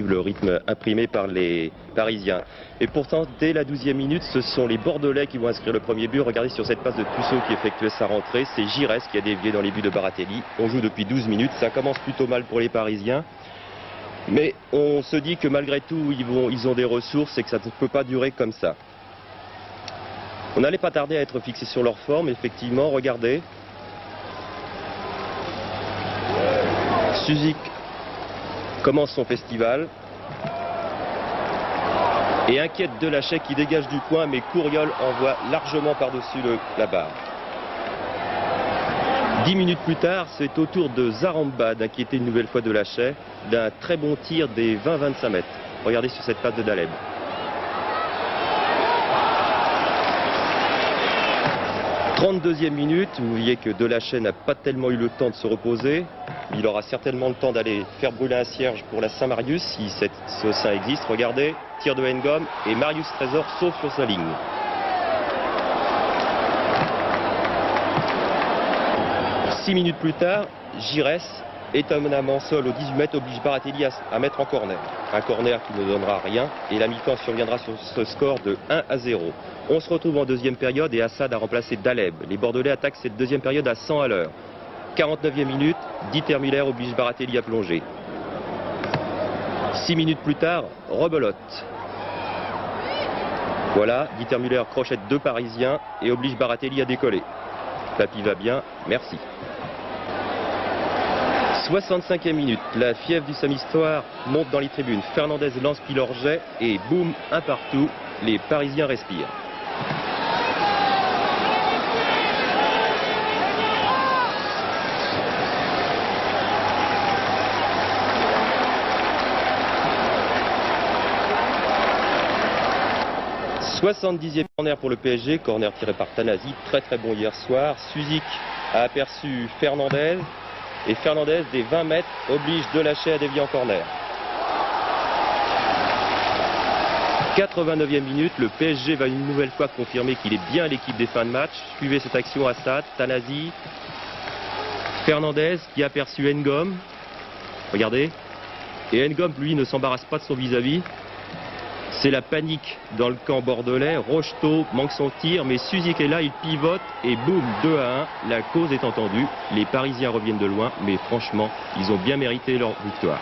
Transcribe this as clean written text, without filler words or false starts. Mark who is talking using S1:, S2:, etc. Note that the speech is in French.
S1: Le rythme imprimé par les Parisiens. Et pourtant, dès la 12e minute, ce sont les Bordelais qui vont inscrire le premier but. Regardez sur cette passe de Tussaud qui effectuait sa rentrée. C'est Giresse qui a dévié dans les buts de Baratelli. On joue depuis 12 minutes. Ça commence plutôt mal pour les Parisiens. Mais on se dit que malgré tout, ils ont des ressources et que ça ne peut pas durer comme ça. On n'allait pas tarder à être fixé sur leur forme. Effectivement, regardez. Suzik commence son festival et inquiète Delachey qui dégage du coin, mais Courriol envoie largement par-dessus la barre. 10 minutes plus tard, c'est au tour de Zaramba d'inquiéter une nouvelle fois Delachey d'un très bon tir des 20-25 mètres. Regardez sur cette passe de Daleb. « 32e minute, vous voyez que Delachey n'a pas tellement eu le temps de se reposer. Il aura certainement le temps d'aller faire brûler un cierge pour la Saint-Marius, si ce sein existe. Regardez, tir de Ngom et Marius Trésor sauve sur sa ligne. Six minutes plus tard, Giresse, étonnamment seul au 18 mètres, oblige Baratelli à mettre en corner. Un corner qui ne donnera rien et la mi-temps surviendra sur ce score de 1-0. On se retrouve en deuxième période et Assad a remplacé Daleb. Les Bordelais attaquent cette deuxième période à 100 à l'heure. 49e minute, Dieter Müller oblige Baratelli à plonger. 6 minutes plus tard, rebelote. Voilà, Dieter Müller crochette deux Parisiens et oblige Baratelli à décoller. Papy va bien, merci. 65e minute, la fièvre du Samistoire monte dans les tribunes. Fernandez lance Pilorget et boum, un partout, les Parisiens respirent. « 70e corner pour le PSG, corner tiré par Tanasi, très bon hier soir. Suzik a aperçu Fernandez et Fernandez des 20 mètres oblige Delachey à dévier en corner. 89e minute, le PSG va une nouvelle fois confirmer qu'il est bien l'équipe des fins de match. Suivez cette action Assad, Tanasi, Fernandez qui a aperçu Ngom. Regardez. Et Ngom, lui, ne s'embarrasse pas de son vis-à-vis. C'est la panique dans le camp bordelais. Rocheteau manque son tir, mais Suzik est là, il pivote et boum, 2-1. La cause est entendue. Les Parisiens reviennent de loin, mais franchement, ils ont bien mérité leur victoire.